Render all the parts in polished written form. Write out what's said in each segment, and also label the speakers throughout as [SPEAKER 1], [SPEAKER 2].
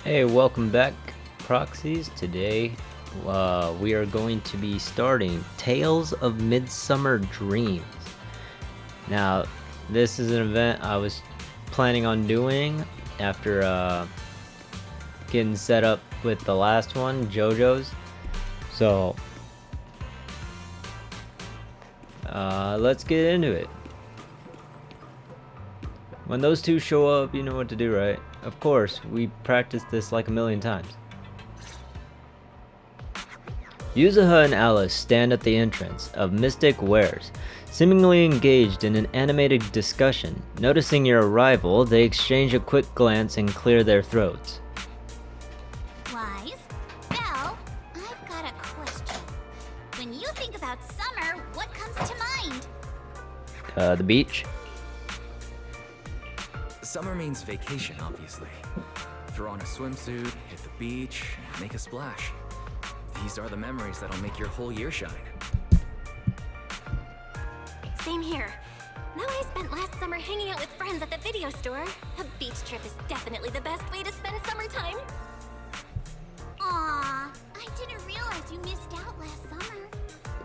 [SPEAKER 1] Hey, welcome back, Proxies. Today, we are going to be starting Tales of Midsummer Dreams. Now, this is an event I was planning on doing after getting set up with the last one, JoJo's. So, let's get into it. When those two show up, you know what to do, right? Of course, we practiced this like a million times. Yuzuha and Alice stand at the entrance of Mystic Wares, seemingly engaged in an animated discussion. Noticing your arrival, they exchange a quick glance and clear their throats.
[SPEAKER 2] Wise? Belle, I've got a question. When you think about summer, what comes to mind?
[SPEAKER 1] The beach?
[SPEAKER 3] Summer means vacation, obviously. Throw on a swimsuit, hit the beach, make a splash. These are the memories that'll make your whole year shine.
[SPEAKER 4] Same here. Though I spent last summer hanging out with friends at the video store, a beach trip is definitely the best way to spend summertime.
[SPEAKER 2] Aw, I didn't realize you missed out last summer.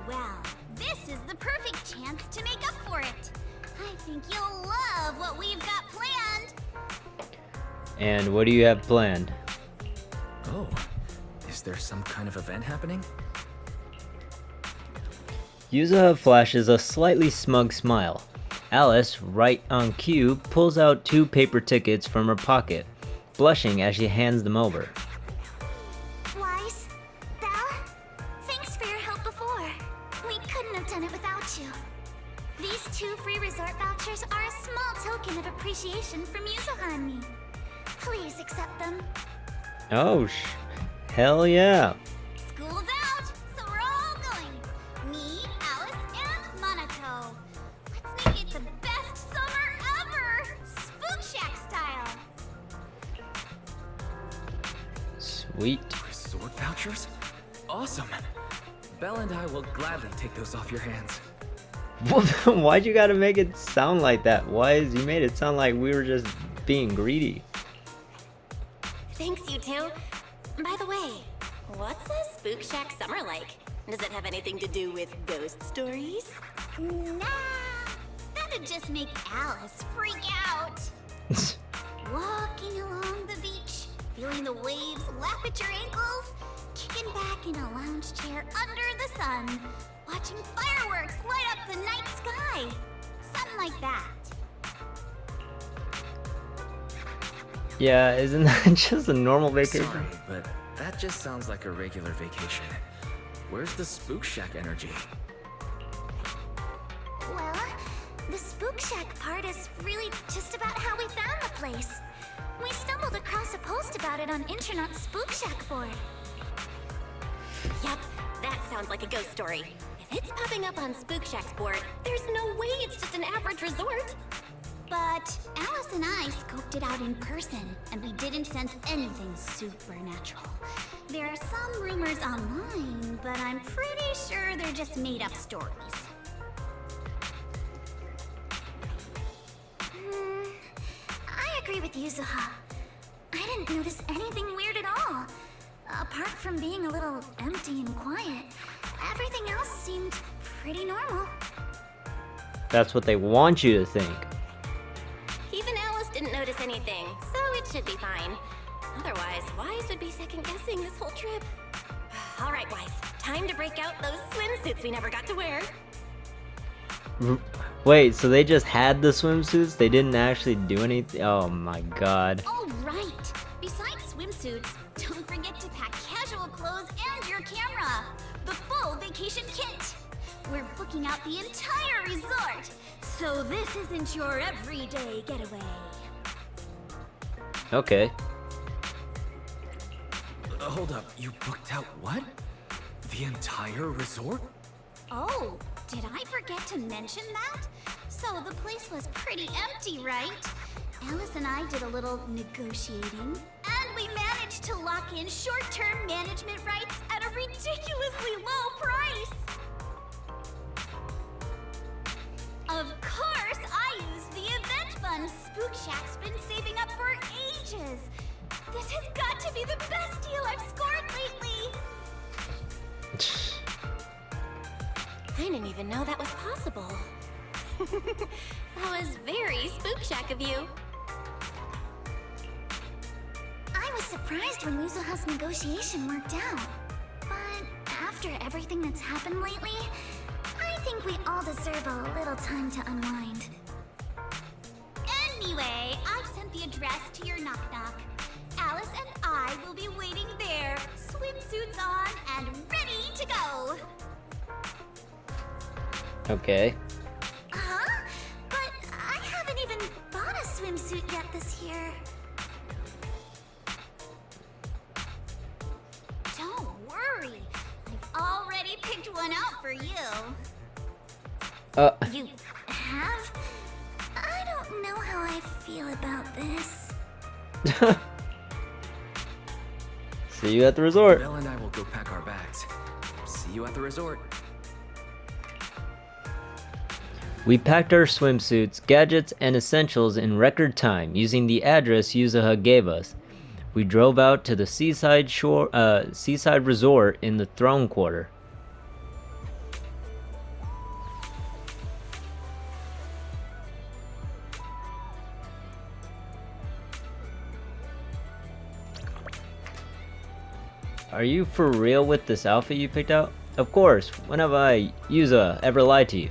[SPEAKER 2] Well, this is the perfect chance to make up for it. I think you'll love what we've got planned.
[SPEAKER 1] And what do you have planned?
[SPEAKER 3] Oh, is there some kind of event happening?
[SPEAKER 1] Yuzuha flashes a slightly smug smile. Alice, right on cue, pulls out 2 paper tickets from her pocket, blushing as she hands them over.
[SPEAKER 2] Wise? Belle? Thanks for your help before. We couldn't have done it without you. These 2 free resort vouchers are a small token of appreciation from Yuzuha and me. Please accept them.
[SPEAKER 1] Oh, hell yeah.
[SPEAKER 2] School's out, so we're all going. Me, Alice, and Monaco. Let's make it the best summer ever! Spook Shack style!
[SPEAKER 1] Sweet.
[SPEAKER 3] Resort vouchers? Awesome! Belle and I will gladly take those off your hands.
[SPEAKER 1] Why'd you gotta make it sound like that? Wise, you made it sound like we were just being greedy.
[SPEAKER 4] Thanks, you two. By the way, what's a spook shack summer like? Does it have anything to do with ghost stories?
[SPEAKER 2] Nah, that'd just make Alice freak out. Walking along the beach, feeling the waves lap at your ankles, kicking back in a lounge chair under the sun, watching fireworks light up the night sky. Something like that.
[SPEAKER 1] Yeah, isn't that just a normal vacation?
[SPEAKER 3] Sorry, but that just sounds like a regular vacation. Where's the Spook Shack energy?
[SPEAKER 2] Well, the Spook Shack part is really just about how we found the place. We stumbled across a post about it on Internet's Spook Shack board.
[SPEAKER 4] Yep, that sounds like a ghost story. If it's popping up on Spook Shack's board, there's no way it's just an average resort.
[SPEAKER 2] But Alice and I scoped it out in person, and we didn't sense anything supernatural. There are some rumors online, but I'm pretty sure they're just made-up stories. I agree with Yuzuha. I didn't notice anything weird at all. Apart from being a little empty and quiet, everything else seemed pretty normal.
[SPEAKER 1] That's what they want you to think.
[SPEAKER 4] Even Alice didn't notice anything, so it should be fine. Otherwise, Wise would be second-guessing this whole trip. All right, Wise, time to break out those swimsuits we never got to wear.
[SPEAKER 1] Wait, so they just had the swimsuits? They didn't actually do anything? Oh my god.
[SPEAKER 2] Oh, right! Besides swimsuits, don't forget to pack casual clothes and your camera! The full vacation kit! We're booking out the entire resort, so this isn't your everyday getaway.
[SPEAKER 1] Okay.
[SPEAKER 3] Hold up, you booked out what? The entire resort?
[SPEAKER 2] Oh, did I forget to mention that? So the place was pretty empty, right? Alice and I did a little negotiating, and we managed to lock in short-term management rights at a ridiculously low price! Of course, I used the event fund Spook Shack's been saving up for ages! This has got to be be the best deal I've scored lately!
[SPEAKER 4] I didn't even know that was possible. That was very Spook Shack of you.
[SPEAKER 2] I was surprised when Yuzuha's negotiation worked out. But after everything that's happened lately, I think we all deserve a little time to unwind. Anyway, I've sent the address to your knock-knock. Alice and I will be waiting there, swimsuits on and ready to go.
[SPEAKER 1] Okay.
[SPEAKER 2] Huh? But I haven't even bought a swimsuit yet this year. Don't worry. I've already picked one out for you. You have? I don't know how I feel about this.
[SPEAKER 1] See you at the resort.
[SPEAKER 3] Belle and I will go pack our bags. See you at the resort.
[SPEAKER 1] We packed our swimsuits, gadgets, and essentials in record time using the address Yuzuha gave us. We drove out to the seaside resort in the Throne Quarter. Are you for real with this outfit you picked out? Of course. When have I, Yuza, ever lied to you?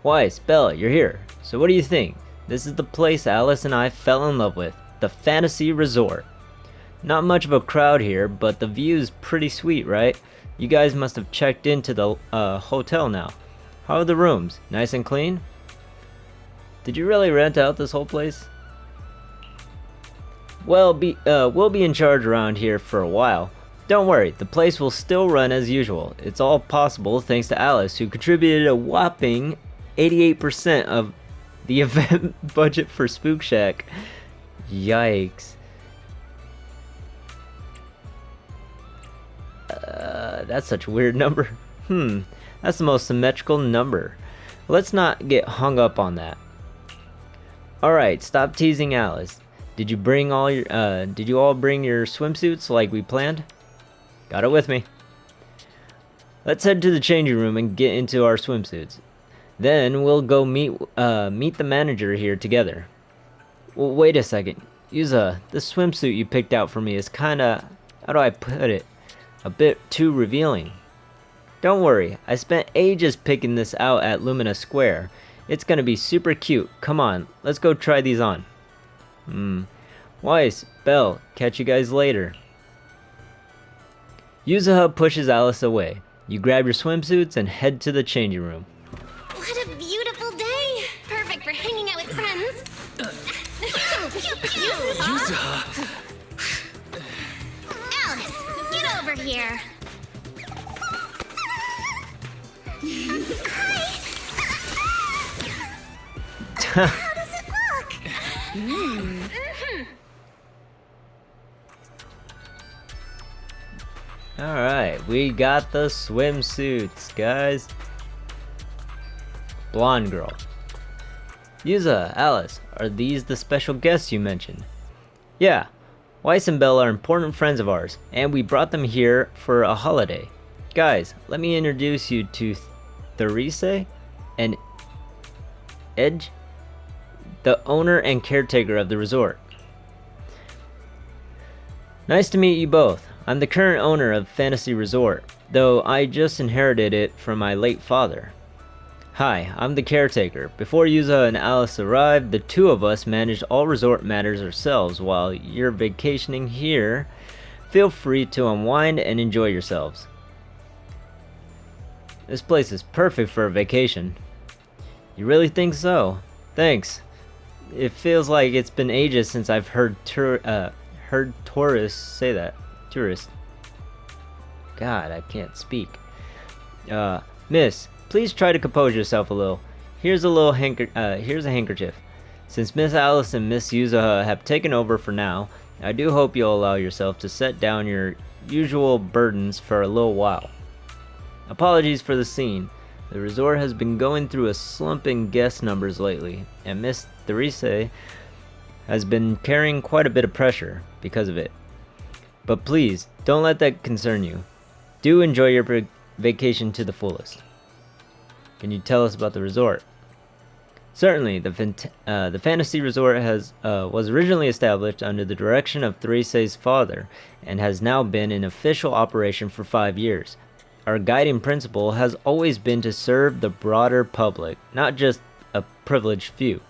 [SPEAKER 1] Weiss, Bella, you're here. So what do you think? This is the place Alice and I fell in love with. The Fantasy Resort. Not much of a crowd here, but the view's pretty sweet, right? You guys must have checked into the hotel now. How are the rooms? Nice and clean? Did you really rent out this whole place? Well, we'll be in charge around here for a while. Don't worry, the place will still run as usual. It's all possible thanks to Alice, who contributed a whopping 88% of the event budget for Spook Shack. Yikes. That's such a weird number. That's the most symmetrical number. Let's not get hung up on that. Alright, stop teasing Alice. Did you all bring your swimsuits like we planned? Got it with me. Let's head to the changing room and get into our swimsuits. Then we'll go meet the manager here together. Well, wait a second. Yuza, the swimsuit you picked out for me is kinda, how do I put it, a bit too revealing. Don't worry, I spent ages picking this out at Lumina Square. It's gonna be super cute. Come on, let's go try these on. Weiss, Belle, catch you guys later. Yuzuha pushes Alice away. You grab your swimsuits and head to the changing room.
[SPEAKER 4] What a beautiful day! Perfect for hanging out with friends.
[SPEAKER 3] Yuzuha!
[SPEAKER 2] Alice, get over here. How does it look?
[SPEAKER 1] Alright, we got the swimsuits, guys. Blonde girl. Yuza, Alice, are these the special guests you mentioned? Yeah, Weiss and Belle are important friends of ours, and we brought them here for a holiday. Guys, let me introduce you to Therese and Edge, the owner and caretaker of the resort. Nice to meet you both. I'm the current owner of Fantasy Resort, though I just inherited it from my late father. Hi, I'm the caretaker. Before Yuza and Alice arrived, the two of us managed all resort matters ourselves. While you're vacationing here, feel free to unwind and enjoy yourselves. This place is perfect for a vacation. You really think so? Thanks. It feels like it's been ages since I've heard tourists say that. Tourist. God, I can't speak. Miss, please try to compose yourself a little. Here's a handkerchief. Since Miss Alice and Miss Yuzuha have taken over for now, I do hope you'll allow yourself to set down your usual burdens for a little while. Apologies for the scene. The resort has been going through a slump in guest numbers lately, and Miss Therese has been carrying quite a bit of pressure because of it. But please, don't let that concern you. Do enjoy your vacation to the fullest. Can you tell us about the resort? Certainly, the fantasy resort was originally established under the direction of Threse's father and has now been in official operation for 5 years. Our guiding principle has always been to serve the broader public, not just a privileged few.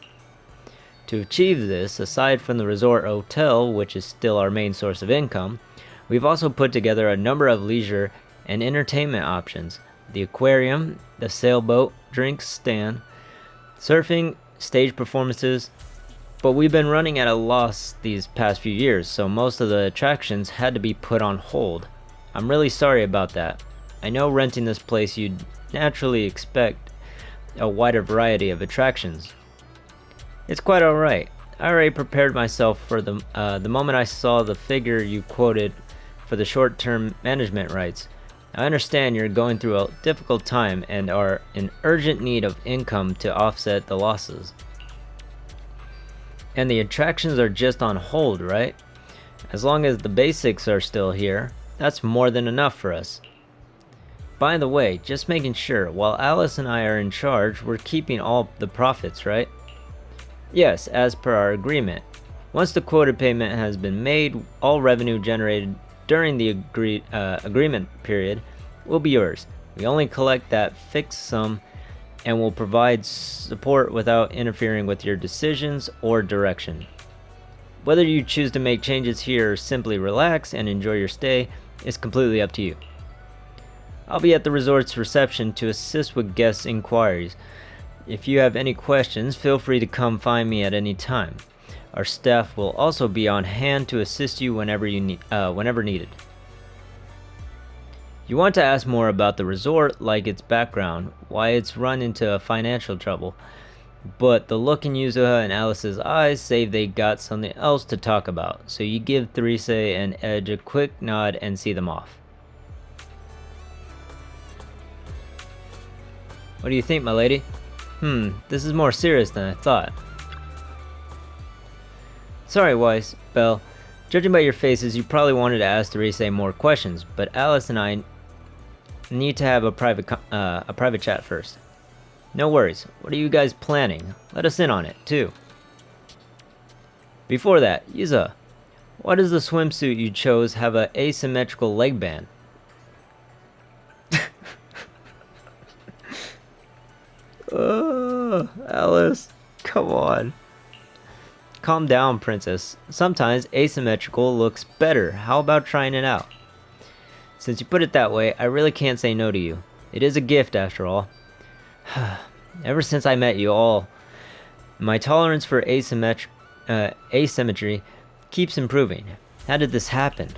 [SPEAKER 1] To achieve this, aside from the resort hotel, which is still our main source of income, we've also put together a number of leisure and entertainment options: the aquarium, the sailboat, drinks stand, surfing, stage performances. But we've been running at a loss these past few years, so most of the attractions had to be put on hold. I'm really sorry about that. I know renting this place you'd naturally expect a wider variety of attractions. It's quite alright. I already prepared myself for the moment I saw the figure you quoted for the short-term management rights. I understand you're going through a difficult time and are in urgent need of income to offset the losses. And the attractions are just on hold, right? As long as the basics are still here, that's more than enough for us. By the way, just making sure, while Alice and I are in charge, we're keeping all the profits, right? Yes, as per our agreement. Once the quoted payment has been made, all revenue generated during the agreement period will be yours. We only collect that fixed sum and will provide support without interfering with your decisions or direction. Whether you choose to make changes here or simply relax and enjoy your stay is completely up to you. I'll be at the resort's reception to assist with guest inquiries. If you have any questions, feel free to come find me at any time. Our staff will also be on hand to assist you whenever needed. You want to ask more about the resort, like its background, why it's run into financial trouble, but the look in Yuzuha and Alice's eyes say they got something else to talk about, so you give Therese and Edge a quick nod and see them off. What do you think, my lady? This is more serious than I thought. Sorry, Weiss, Belle. Judging by your faces, you probably wanted to ask Therese more questions, but Alice and I need to have a private chat first. No worries. What are you guys planning? Let us in on it, too. Before that, Yuza, why does the swimsuit you chose have an asymmetrical leg band? Alice, come on. Calm down, princess. Sometimes asymmetrical looks better. How about trying it out? Since you put it that way, I really can't say no to you. It is a gift, after all. Ever since I met you all, my tolerance for asymmetry keeps improving. How did this happen?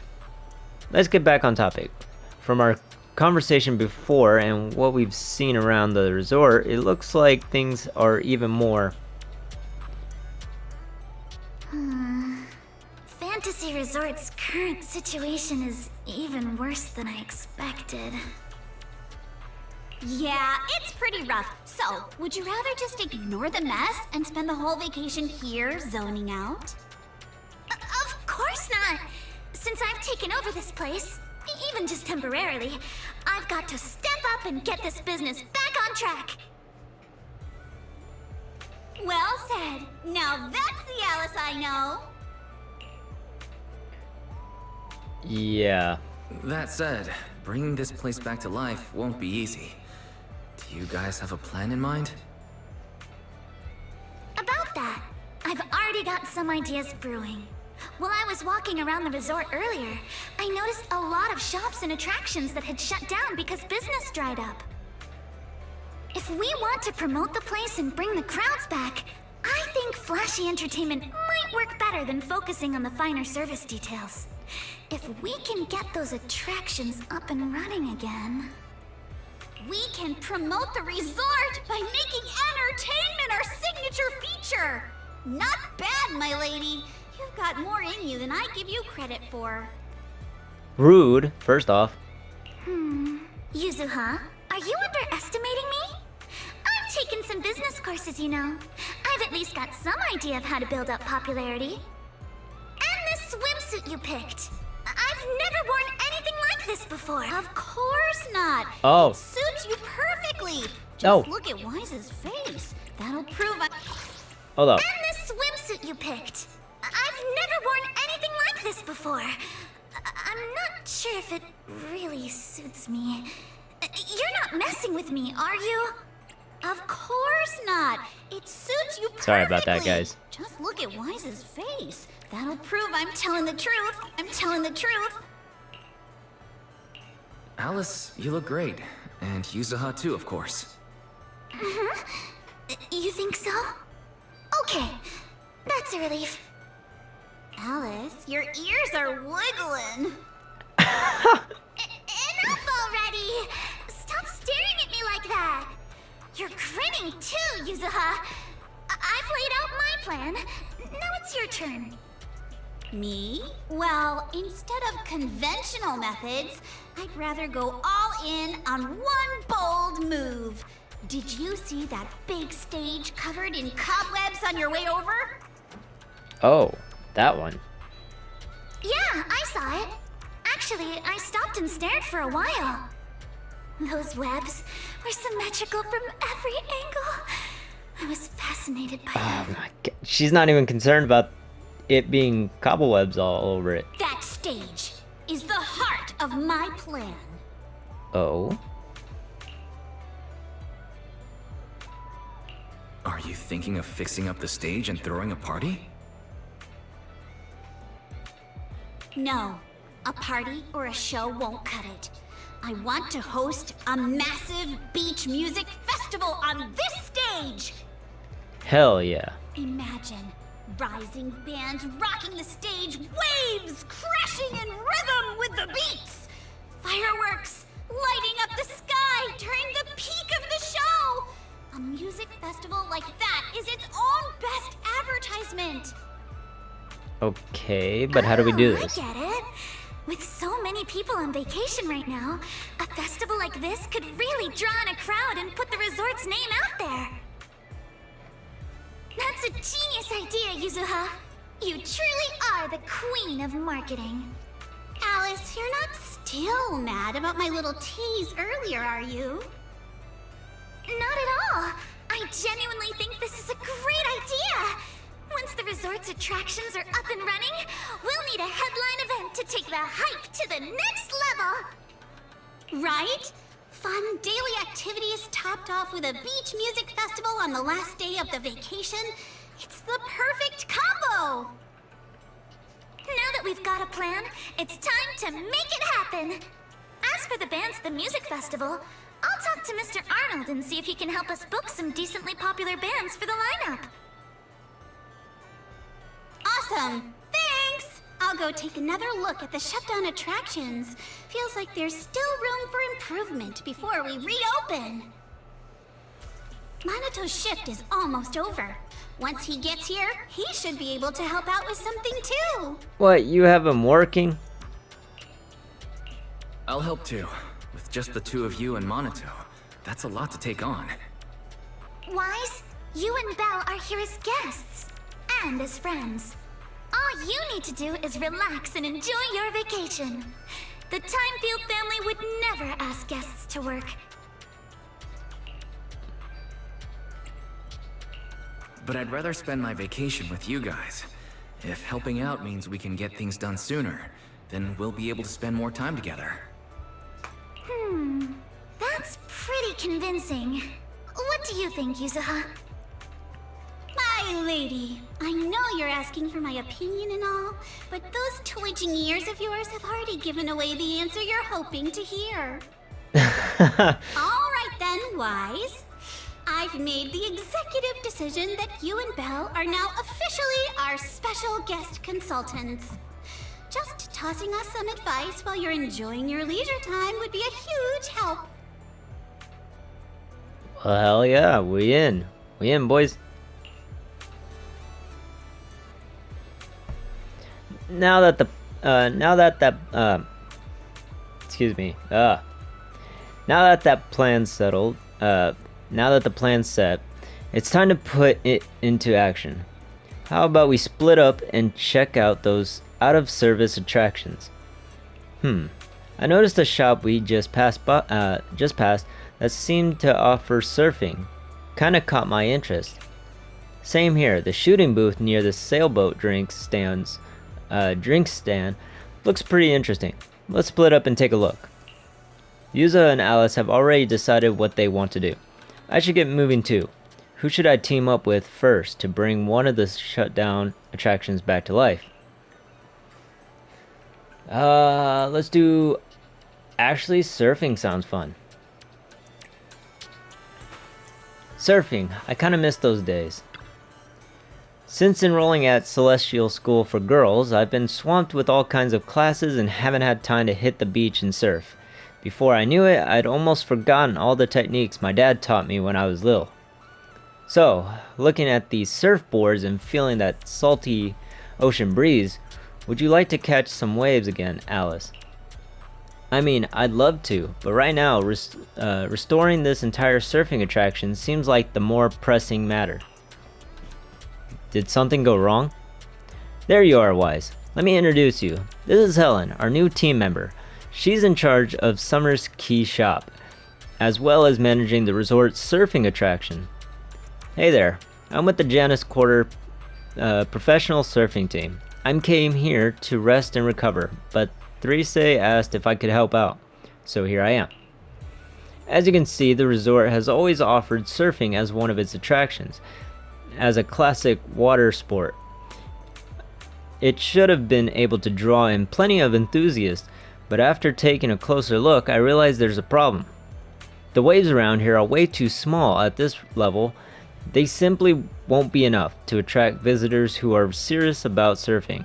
[SPEAKER 1] Let's get back on topic. From our conversation before and what we've seen around the resort, it looks like things are even more...
[SPEAKER 2] Fantasy Resort's current situation is even worse than I expected. Yeah, it's pretty rough. So, would you rather just ignore the mess and spend the whole vacation here zoning out? Of course not! Since I've taken over this place, even just temporarily, I've got to step up and get this business back on track. Well said. Now that's the Alice I know.
[SPEAKER 1] Yeah.
[SPEAKER 3] That said, bringing this place back to life won't be easy. Do you guys have a plan in mind?
[SPEAKER 2] About that, I've already got some ideas brewing. While I was walking around the resort earlier, I noticed a lot of shops and attractions that had shut down because business dried up. If we want to promote the place and bring the crowds back, I think flashy entertainment might work better than focusing on the finer service details. If we can get those attractions up and running again... We can promote the resort by making entertainment our signature feature! Not bad, my lady. You've got more in you than I give you credit for.
[SPEAKER 1] Rude, first off.
[SPEAKER 2] Yuzuha, are you underestimating me? I've taken some business courses, you know. I've at least got some idea of how to build up popularity. And this swimsuit you picked. I've never worn anything like this before. Of course not.
[SPEAKER 1] Oh.
[SPEAKER 2] It suits you perfectly. Just
[SPEAKER 1] Oh.
[SPEAKER 2] look at Wise's face. That'll prove I...
[SPEAKER 1] Hold up.
[SPEAKER 2] And this swimsuit you picked. I've never worn anything like this before. I'm not sure if it really suits me. You're not messing with me, are you? Of course not. It suits you perfectly.
[SPEAKER 1] Sorry about that, guys.
[SPEAKER 2] Just look at Wise's face. That'll prove I'm telling the truth. I'm telling the truth.
[SPEAKER 3] Alice, you look great. And Yuzuha too, of course.
[SPEAKER 2] You think so? Okay, that's a relief. Alice, your ears are wiggling. Enough already! Stop staring at me like that! You're grinning too, Yuzuha. I've laid out my plan. Now it's your turn. Me? Well, instead of conventional methods, I'd rather go all in on one bold move. Did you see that big stage covered in cobwebs on your way over?
[SPEAKER 1] Oh, that one.
[SPEAKER 2] Yeah, I saw it. Actually, I stopped and stared for a while. Those webs were symmetrical from every angle. I was fascinated by
[SPEAKER 1] Oh
[SPEAKER 2] them.
[SPEAKER 1] my god. She's not even concerned about it being cobwebs all over it.
[SPEAKER 2] That stage is the heart of my plan.
[SPEAKER 1] Oh.
[SPEAKER 3] Are you thinking of fixing up the stage and throwing a party?
[SPEAKER 2] No, a party or a show won't cut it. I want to host a massive beach music festival on this stage.
[SPEAKER 1] Hell yeah.
[SPEAKER 2] Imagine rising bands rocking the stage, waves crashing in rhythm with the beats, fireworks lighting up the sky during the peak of the show. A music festival like that is its own best advertisement.
[SPEAKER 1] Okay, but how do we do
[SPEAKER 2] Oh,
[SPEAKER 1] this?
[SPEAKER 2] I get it. With so many people on vacation right now, a festival like this could really draw in a crowd and put the resort's name out there. That's a genius idea, Yuzuha. You truly are the queen of marketing. Alice, you're not still mad about my little tease earlier, are you? Not at all. I genuinely think this is a great idea. Once the resort's attractions are up and running, we'll need a headline event to take the hype to the next level. Right? Fun daily activities topped off with a beach music festival on the last day of the vacation. It's the perfect combo. Now that we've got a plan, it's time to make it happen. As for the bands at the music festival, I'll talk to Mr. Arnold and see if he can help us book some decently popular bands for the lineup. Awesome! Thanks! I'll go take another look at the shutdown attractions. Feels like there's still room for improvement before we reopen. Manato's shift is almost over. Once he gets here, he should be able to help out with something too.
[SPEAKER 1] What, you have him working?
[SPEAKER 3] I'll help too. With just the two of you and Minato, that's a lot to take on.
[SPEAKER 2] Wise, you and Belle are here as guests. And as friends. All you need to do is relax and enjoy your vacation. The Timefield family would never ask guests to work.
[SPEAKER 3] But I'd rather spend my vacation with you guys. If helping out means we can get things done sooner, then we'll be able to spend more time together.
[SPEAKER 2] That's pretty convincing. What do you think, Yuzuha? My lady, I know you're asking for my opinion and all, but those twitching ears of yours have already given away the answer you're hoping to hear. All right then, Wise. I've made the executive decision that you and Belle are now officially our special guest consultants. Just tossing us some advice while you're enjoying your leisure time would be a huge help.
[SPEAKER 1] Well, hell yeah, we in. We in, boys. Now that excuse me. Now that that plan's settled, now that the plan's set, It's time to put it into action. How about we split up and check out those out-of-service attractions? I noticed a shop we just passed that seemed to offer surfing. Kinda caught my interest. Same here, the shooting booth near the sailboat drink stand looks pretty interesting. Let's split up and take a look. Yuza and Alice have already decided what they want to do. I should get moving too. Who should I team up with first to bring one of the shutdown attractions back to life? Let's do... Actually, surfing sounds fun. Surfing, I kinda miss those days. Since enrolling at Celestial School for Girls, I've been swamped with all kinds of classes and haven't had time to hit the beach and surf. Before I knew it, I'd almost forgotten all the techniques my dad taught me when I was little. So, looking at these surfboards and feeling that salty ocean breeze, would you like to catch some waves again, Alice? I mean, I'd love to, but right now, restoring this entire surfing attraction seems like the more pressing matter. Did something go wrong? There you are, Wise. Let me introduce you. This is Helen, our new team member. She's in charge of Summer's Key Shop, as well as managing the resort's surfing attraction. Hey there, I'm with the Janus Quarter professional surfing team. I came here to rest and recover, but Therese asked if I could help out, so here I am. As you can see, the resort has always offered surfing as one of its attractions, as a classic water sport. It should have been able to draw in plenty of enthusiasts, but after taking a closer look, I realized there's a problem. The waves around here are way too small at this level. They simply won't be enough to attract visitors who are serious about surfing.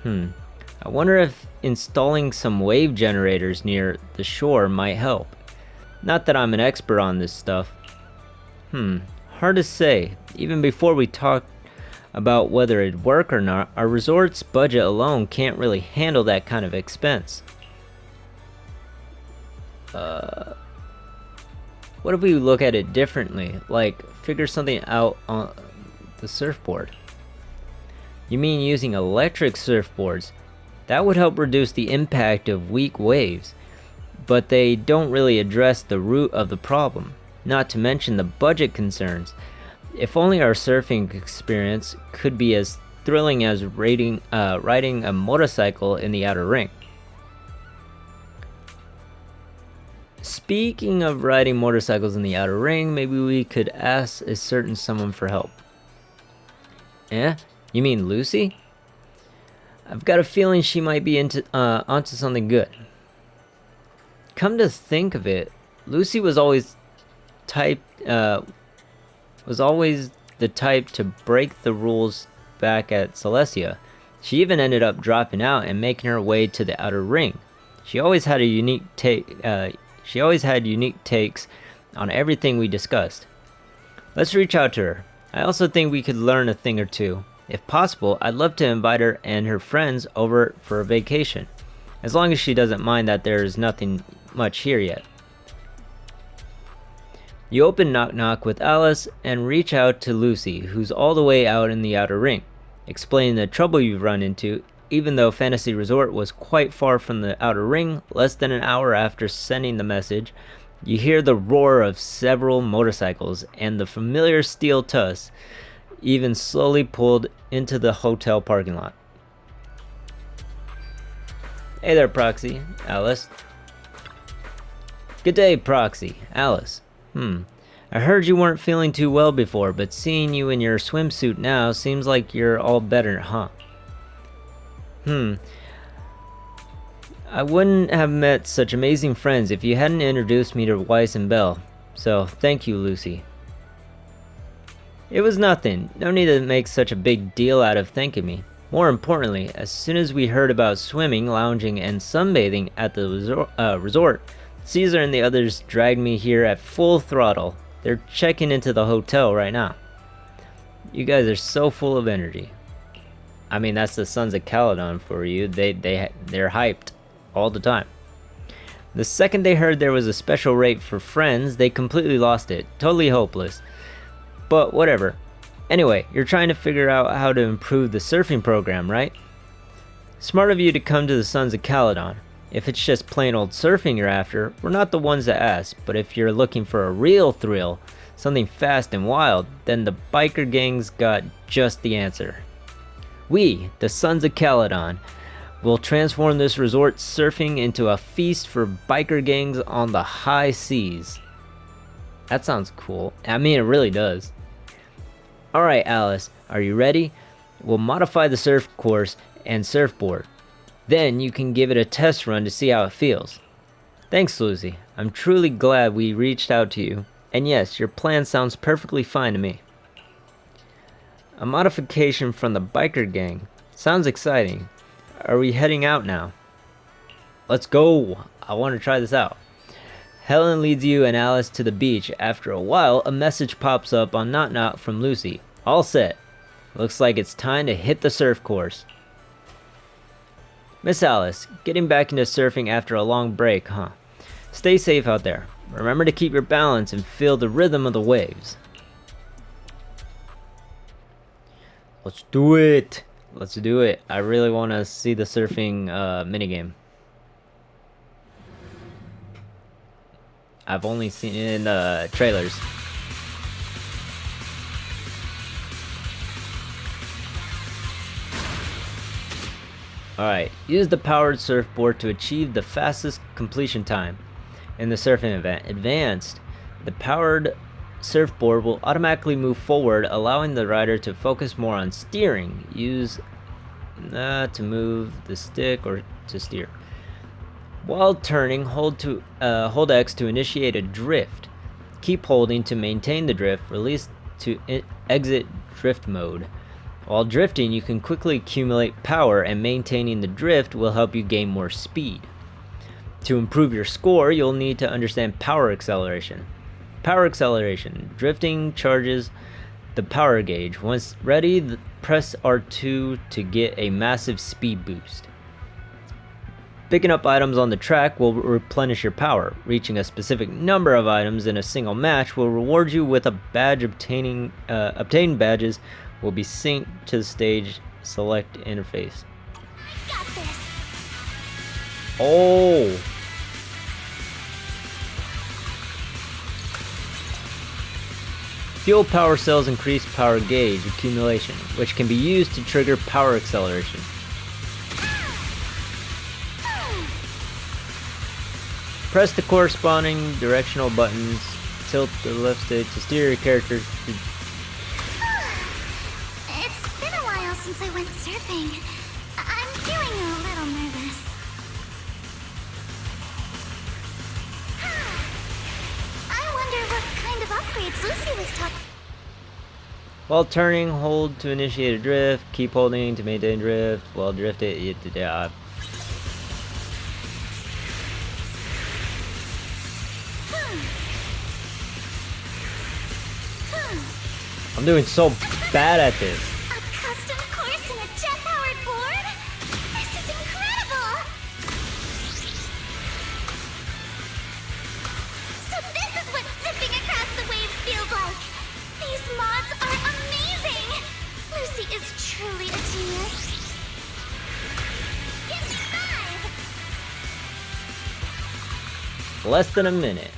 [SPEAKER 1] I wonder if installing some wave generators near the shore might help. Not that I'm an expert on this stuff. Hard to say. Even before we talk about whether it'd work or not, our resort's budget alone can't really handle that kind of expense. What if we look at it differently, like figure something out on the surfboard? You mean using electric surfboards? That would help reduce the impact of weak waves, but they don't really address the root of the problem, not to mention the budget concerns. If only our surfing experience could be as thrilling as riding a motorcycle in the outer ring. Speaking of riding motorcycles in the outer ring, maybe we could ask a certain someone for help. You mean Lucy? I've got a feeling she might be onto something good. Come to think of it, Lucy was always the type to break the rules back at Celestia. She even ended up dropping out and making her way to the outer ring. She always had unique takes on everything we discussed. Let's reach out to her. I also think we could learn a thing or two. If possible, I'd love to invite her and her friends over for a vacation, as long as she doesn't mind that there is nothing much here yet. You open Knock Knock with Alice and reach out to Lucy, who's all the way out in the outer ring, explaining the trouble you've run into. Even though Fantasy Resort was quite far from the outer ring, less than an hour after sending the message, you hear the roar of several motorcycles and the familiar steel tusk even slowly pulled into the hotel parking lot. Hey there, Proxy. Alice. Good day, Proxy. Alice. I heard you weren't feeling too well before, but seeing you in your swimsuit now seems like you're all better, huh? I wouldn't have met such amazing friends if you hadn't introduced me to Weiss and Bell, so thank you, Lucy. It was nothing. No need to make such a big deal out of thanking me. More importantly, as soon as we heard about swimming, lounging, and sunbathing at the resort, Caesar and the others dragged me here at full throttle. They're checking into the hotel right now. You guys are so full of energy. I mean, that's the Sons of Caledon for you. They're hyped all the time. The second they heard there was a special rate for friends, they completely lost it. Totally hopeless. but whatever. Anyway, you're trying to figure out how to improve the surfing program, right? Smart of you to come to the Sons of Caledon. If it's just plain old surfing you're after, we're not the ones to ask, but if you're looking for a real thrill, something fast and wild, then the biker gang's got just the answer. We, the Sons of Caledon, will transform this resort surfing into a feast for biker gangs on the high seas. That sounds cool. I mean, it really does. Alright, Alice, are you ready? We'll modify the surf course and surfboard. Then you can give it a test run to see how it feels. Thanks, Lucy. I'm truly glad we reached out to you. And yes, your plan sounds perfectly fine to me. A modification from the biker gang. Sounds exciting. Are we heading out now? Let's go! I want to try this out. Helen leads you and Alice to the beach. After a while, a message pops up on Knock Knock from Lucy. All set. Looks like it's time to hit the surf course. Miss Alice, getting back into surfing after a long break, huh? Stay safe out there. Remember to keep your balance and feel the rhythm of the waves. Let's do it! Let's do it. I really want to see the surfing minigame. I've only seen it in trailers. Alright, use the powered surfboard to achieve the fastest completion time in the surfing event. Advanced, the powered surfboard will automatically move forward, allowing the rider to focus more on steering. Use to move the stick or to steer. While turning, hold X to initiate a drift. Keep holding to maintain the drift. Release to exit drift mode. While drifting, you can quickly accumulate power, and maintaining the drift will help you gain more speed. To improve your score, you'll need to understand power acceleration. Power acceleration. Drifting charges the power gauge. Once ready, press R2 to get a massive speed boost. Picking up items on the track will replenish your power. Reaching a specific number of items in a single match will reward you with a badge. Obtained badges will be synced to the stage select interface.
[SPEAKER 2] Got this.
[SPEAKER 1] Oh! Fuel power cells increase power gauge accumulation, which can be used to trigger power acceleration. Press the corresponding directional buttons. Tilt the left stick to steer your character.
[SPEAKER 2] It's been a while since I went surfing. I'm feeling a little nervous. I wonder what kind of upgrades Lucy was talking.
[SPEAKER 1] While turning, hold to initiate a drift. Keep holding to maintain drift. While drifting, I'm doing so bad at this.
[SPEAKER 2] A custom course and a jet-powered board? This is incredible! So this is what zipping across the waves feels like. These mods are amazing! Lucy is truly a genius. Give me 5!
[SPEAKER 1] Less than a minute.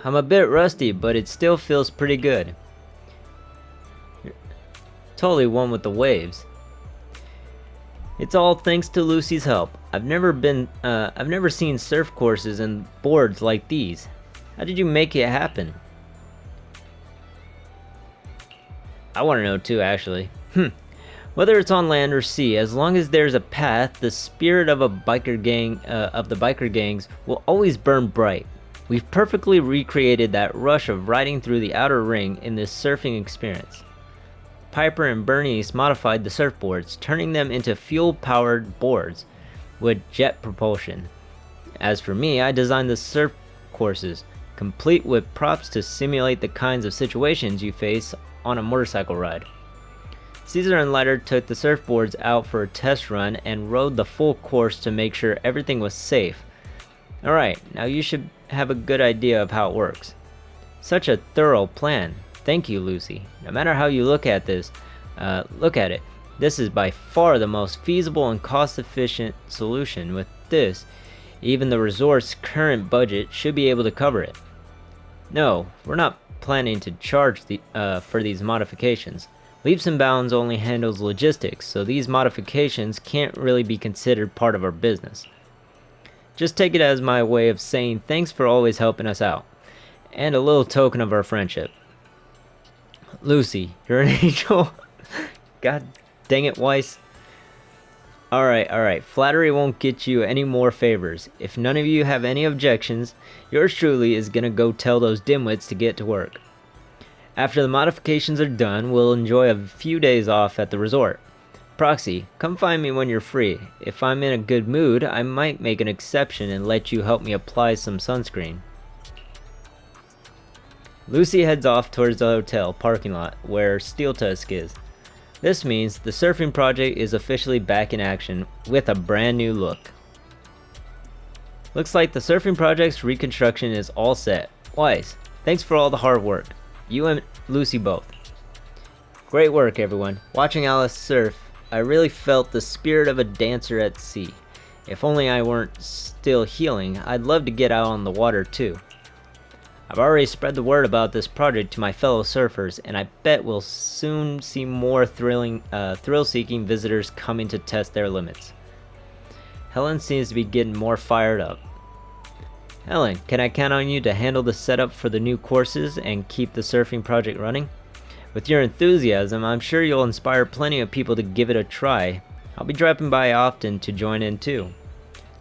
[SPEAKER 1] I'm a bit rusty, but it still feels pretty good. Totally one with the waves. It's all thanks to Lucy's help. I've never seen surf courses and boards like these. How did you make it happen? I want to know too, actually. Whether it's on land or sea, as long as there's a path, the spirit of the biker gangs will always burn bright. We've perfectly recreated that rush of riding through the outer ring in this surfing experience. Piper and Bernice modified the surfboards, turning them into fuel-powered boards with jet propulsion. As for me, I designed the surf courses, complete with props to simulate the kinds of situations you face on a motorcycle ride. Caesar and Letter took the surfboards out for a test run and rode the full course to make sure everything was safe. Alright, now you should have a good idea of how it works. Such a thorough plan. Thank you, Lucy. No matter how you look at it, this is by far the most feasible and cost-efficient solution. With this, even the resort's current budget should be able to cover it. No, we're not planning to charge for these modifications. Leaps and Bounds only handles logistics, so these modifications can't really be considered part of our business. Just take it as my way of saying thanks for always helping us out, and a little token of our friendship. Lucy, you're an angel. God dang it, Weiss. Alright, flattery won't get you any more favors. If none of you have any objections, yours truly is gonna go tell those dimwits to get to work. After the modifications are done, we'll enjoy a few days off at the resort. Proxy, come find me when you're free. If I'm in a good mood, I might make an exception and let you help me apply some sunscreen. Lucy heads off towards the hotel parking lot where Steel Tusk is. This means the surfing project is officially back in action with a brand new look. Looks like the surfing project's reconstruction is all set. Weiss, thanks for all the hard work. You and Lucy both. Great work, everyone. Watching Alice surf, I really felt the spirit of a dancer at sea. If only I weren't still healing, I'd love to get out on the water too. I've already spread the word about this project to my fellow surfers, and I bet we'll soon see more thrill-seeking visitors coming to test their limits. Helen seems to be getting more fired up. Helen, can I count on you to handle the setup for the new courses and keep the surfing project running? With your enthusiasm, I'm sure you'll inspire plenty of people to give it a try. I'll be dropping by often to join in too.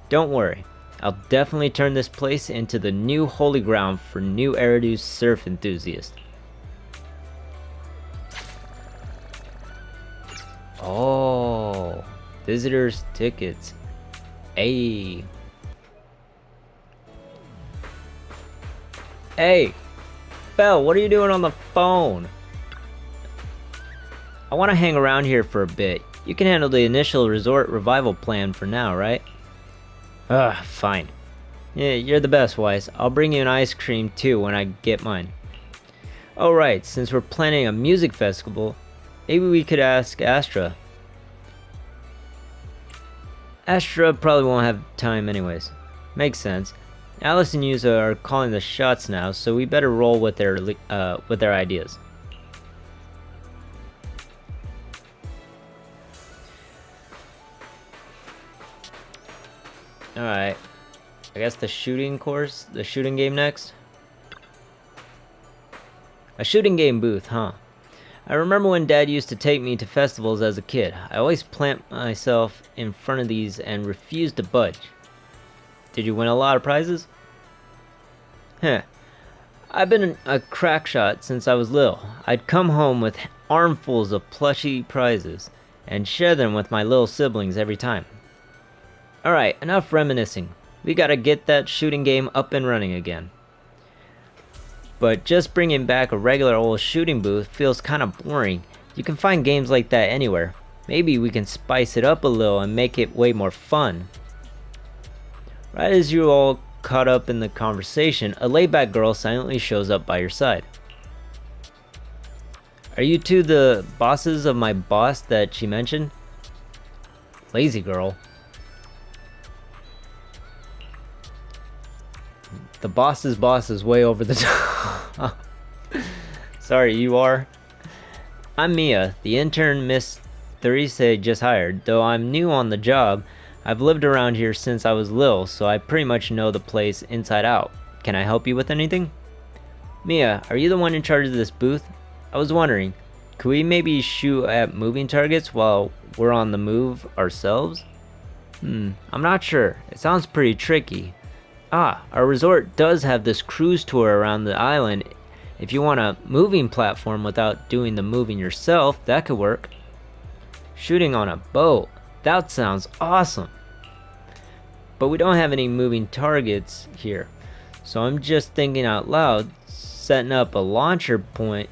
[SPEAKER 1] Don't worry, I'll definitely turn this place into the new holy ground for New Eridu's surf enthusiasts. Oh, visitors tickets. Hey. Hey, Belle, what are you doing on the phone? I want to hang around here for a bit. You can handle the initial resort revival plan for now, right? Fine. Yeah, you're the best, Weiss. I'll bring you an ice cream too when I get mine. Oh right, since we're planning a music festival, maybe we could ask Astra. Astra probably won't have time anyways. Makes sense. Alice and Yuza are calling the shots now, so we better roll with their ideas. Alright. I guess the shooting game next. A shooting game booth, huh? I remember when Dad used to take me to festivals as a kid. I always plant myself in front of these and refused to budge. Did you win a lot of prizes? Heh. I've been a crack shot since I was little. I'd come home with armfuls of plushy prizes and share them with my little siblings every time. Alright, enough reminiscing. We gotta get that shooting game up and running again. But just bringing back a regular old shooting booth feels kinda boring. You can find games like that anywhere. Maybe we can spice it up a little and make it way more fun. Right as you all caught up in the conversation, a laid-back girl silently shows up by your side. Are you two the bosses of my boss that she mentioned? Lazy girl. The boss's boss is way over the top. Sorry, you are? I'm Mia, the intern Miss Therese just hired. Though I'm new on the job, I've lived around here since I was little, so I pretty much know the place inside out. Can I help you with anything? Mia, are you the one in charge of this booth? I was wondering, could we maybe shoot at moving targets while we're on the move ourselves? I'm not sure. It sounds pretty tricky. Our resort does have this cruise tour around the island. If you want a moving platform without doing the moving yourself, that could work. Shooting on a boat. That sounds awesome. But we don't have any moving targets here. So I'm just thinking out loud. setting up launcher points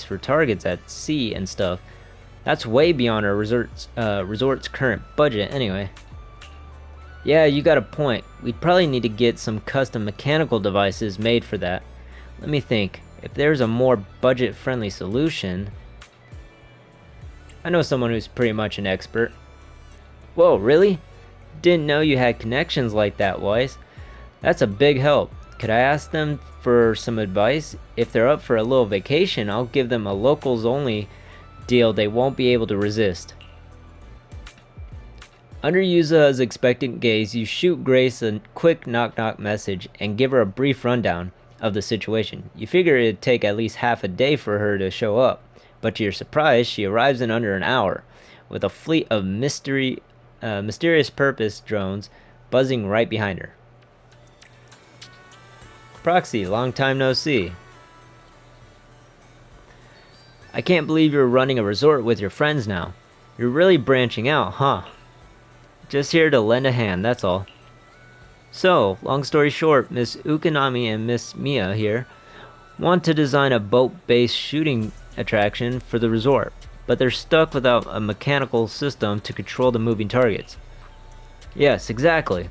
[SPEAKER 1] for targets at sea and stuff. That's way beyond our resort's current budget anyway. Yeah, you got a point. We'd probably need to get some custom mechanical devices made for that. Let me think. If there's a more budget-friendly solution... I know someone who's pretty much an expert. Whoa, really? Didn't know you had connections like that, Weiss. That's a big help. Could I ask them for some advice? If they're up for a little vacation, I'll give them a locals-only deal they won't be able to resist. Under Yuza's expectant gaze, you shoot Grace a quick knock-knock message and give her a brief rundown of the situation. You figure it'd take at least half a day for her to show up, but to your surprise, she arrives in under an hour, with a fleet of mysterious purpose drones buzzing right behind her. Proxy, long time no see. I can't believe you're running a resort with your friends now. You're really branching out, huh? Just here to lend a hand, that's all. So, long story short, Miss Ukanami and Miss Mia here want to design a boat-based shooting attraction for the resort, but they're stuck without a mechanical system to control the moving targets. Yes, exactly.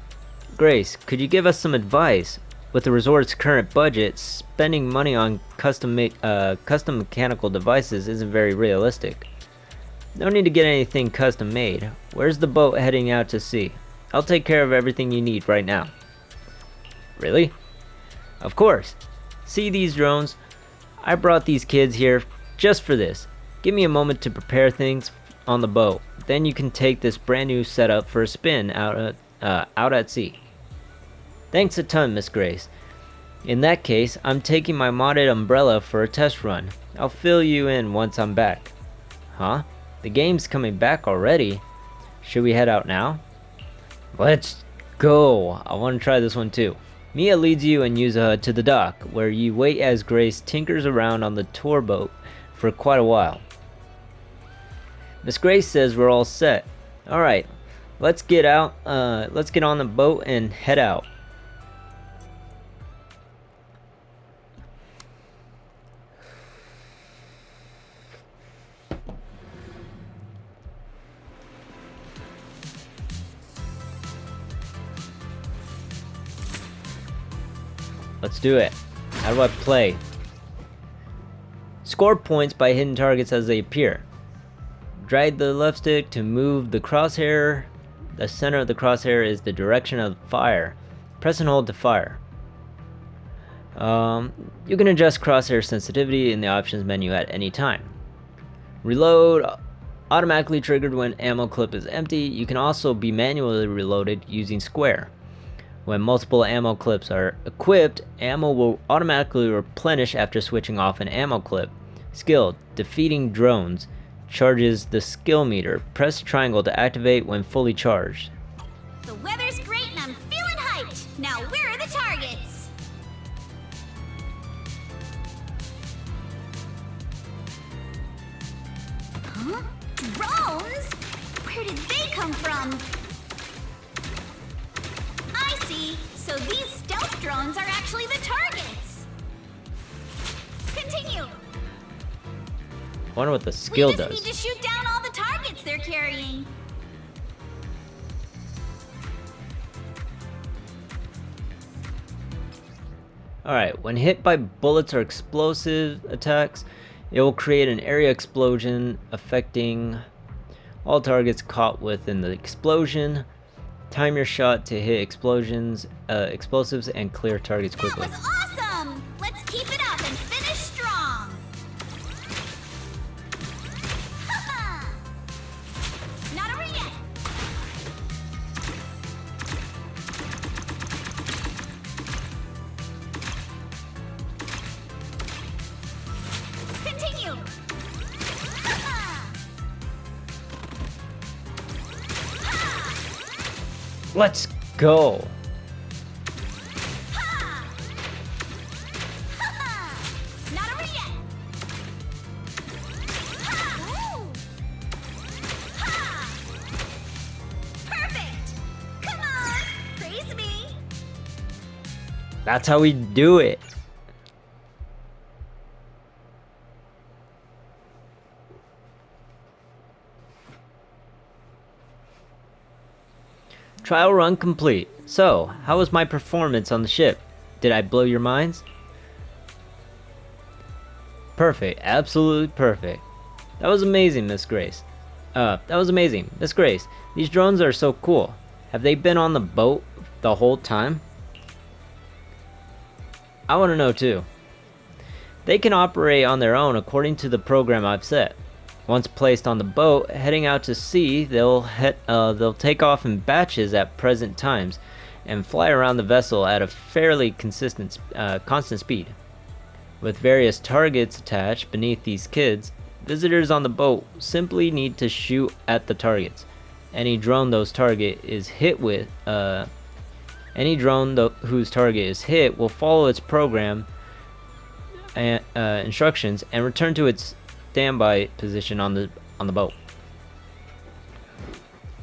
[SPEAKER 1] Grace, could you give us some advice? With the resort's current budget, spending money on custom mechanical devices isn't very realistic. No need to get anything custom made. Where's the boat heading out to sea? I'll take care of everything you need right now. Really? Of course. See these drones? I brought these kids here just for this. Give me a moment to prepare things on the boat. Then you can take this brand new setup for a spin out at sea. Thanks a ton, Miss Grace. In that case, I'm taking my modded umbrella for a test run. I'll fill you in once I'm back. Huh? The game's coming back already? Should we head out now? Let's go! I want to try this one too. Mia leads you and Yuza to the dock, where you wait as Grace tinkers around on the tour boat for quite a while. Miss Grace says we're all set. Alright, let's get out, let's get on the boat and head out. Let's do it. How do I play? Score points by hitting targets as they appear. Drag the left stick to move the crosshair. The center of the crosshair is the direction of fire. Press and hold to fire. You can adjust crosshair sensitivity in the options menu at any time. Reload automatically triggered when ammo clip is empty. You can also be manually reloaded using square. When multiple ammo clips are equipped, ammo will automatically replenish after switching off an ammo clip. Skill: defeating drones. Charges the skill meter. Press triangle to activate when fully charged.
[SPEAKER 2] The weather's great and I'm feeling hyped. Now where are the targets? Huh? Drones? Where did they come from? I see. So these stealth drones are actually the targets. Continue.
[SPEAKER 1] I wonder what the skill does.
[SPEAKER 2] We just need to shoot down all the targets they're carrying.
[SPEAKER 1] Alright, when hit by bullets or explosive attacks, it will create an area explosion affecting all targets caught within the explosion. Time your shot to hit explosives and clear targets quickly.
[SPEAKER 2] That was awesome! Let's keep it up and finish strong! Haha! Not over yet! Continue! Haha!
[SPEAKER 1] Let's go!
[SPEAKER 2] Ha! Ha! Not over yet! Ha! Ooh! Ha! Perfect! Come on! Praise me!
[SPEAKER 1] That's how we do it! Trial run complete. So, how was my performance on the ship? Did I blow your minds? Perfect. Absolutely perfect. That was amazing, Miss Grace. Miss Grace. These drones are so cool. Have they been on the boat the whole time? I want to know too. They can operate on their own according to the program I've set. Once placed on the boat, heading out to sea, they'll take off in batches at present times and fly around the vessel at a fairly constant speed. With various targets attached beneath these kids, visitors on the boat simply need to shoot at the targets. Any drone whose target is hit will follow its program and instructions and return to its standby position on the boat.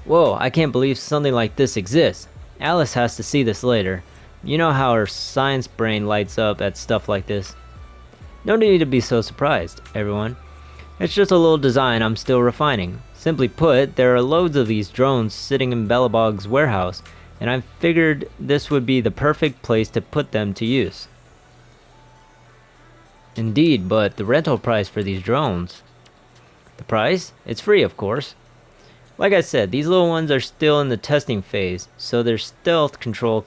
[SPEAKER 1] Whoa, I can't believe something like this exists. Alice has to see this later. You know how her science brain lights up at stuff like this. No need to be so surprised, everyone. It's just a little design I'm still refining. Simply put, there are loads of these drones sitting in Belobog's warehouse, and I figured this would be the perfect place to put them to use. Indeed, but the rental price for these drones... The price? It's free, of course. Like I said, these little ones are still in the testing phase, so their stealth control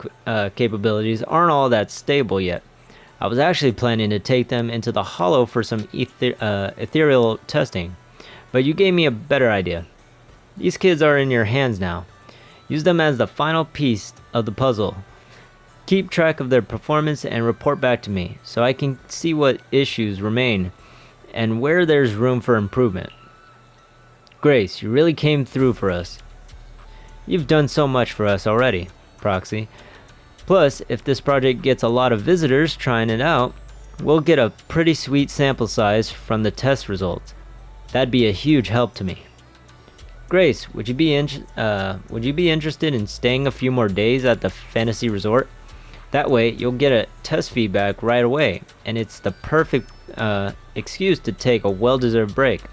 [SPEAKER 1] capabilities aren't all that stable yet. I was actually planning to take them into the Hollow for some ethereal testing, but you gave me a better idea. These kids are in your hands now. Use them as the final piece of the puzzle. Keep track of their performance and report back to me, so I can see what issues remain and where there's room for improvement. Grace, you really came through for us. You've done so much for us already, Proxy. Plus, if this project gets a lot of visitors trying it out, we'll get a pretty sweet sample size from the test results. That'd be a huge help to me. Grace, would you be interested in staying a few more days at the fantasy resort? That way, you'll get a test feedback right away, and it's the perfect excuse to take a well-deserved break.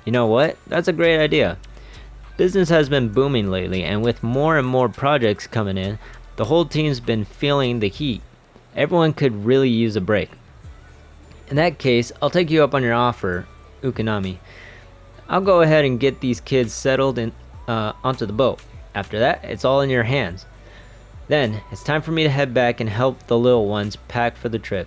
[SPEAKER 1] You know what? That's a great idea. Business has been booming lately, and with more and more projects coming in, the whole team's been feeling the heat. Everyone could really use a break. In that case, I'll take you up on your offer, Ukanami. I'll go ahead and get these kids settled onto the boat. After that, it's all in your hands. Then, it's time for me to head back and help the little ones pack for the trip.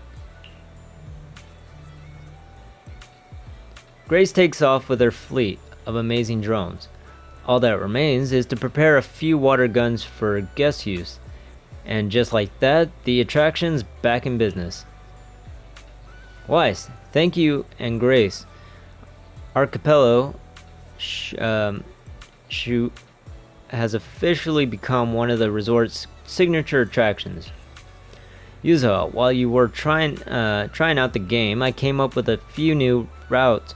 [SPEAKER 1] Grace takes off with her fleet of amazing drones. All that remains is to prepare a few water guns for guest use. And just like that, the attraction's back in business. Weiss, thank you, and Grace. Archipelago Shoot has officially become one of the resort's signature attractions. Yuzo, while you were trying out the game, I came up with a few new routes,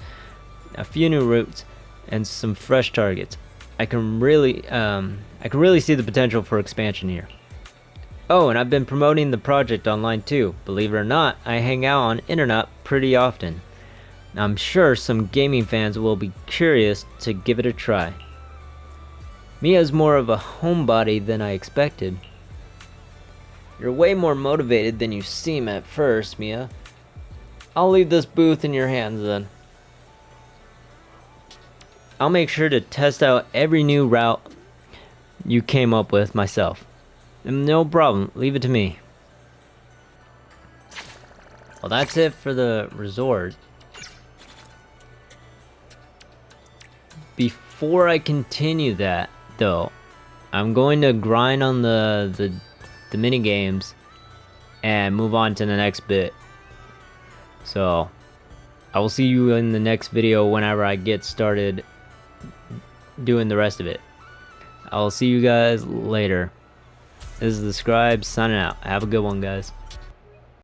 [SPEAKER 1] and some fresh targets. I can really see the potential for expansion here. Oh, and I've been promoting the project online too. Believe it or not, I hang out on internet pretty often. I'm sure some gaming fans will be curious to give it a try. Mia's more of a homebody than I expected. You're way more motivated than you seem at first, Mia. I'll leave this booth in your hands then. I'll make sure to test out every new route you came up with myself. No problem, leave it to me. Well, that's it for the resort. Before I continue that, though, I'm going to grind on the mini games and move on to the next bit. So, I will see you in the next video whenever I get started doing the rest of it. I'll see you guys later. This is the Scribe signing out. Have a good one, guys.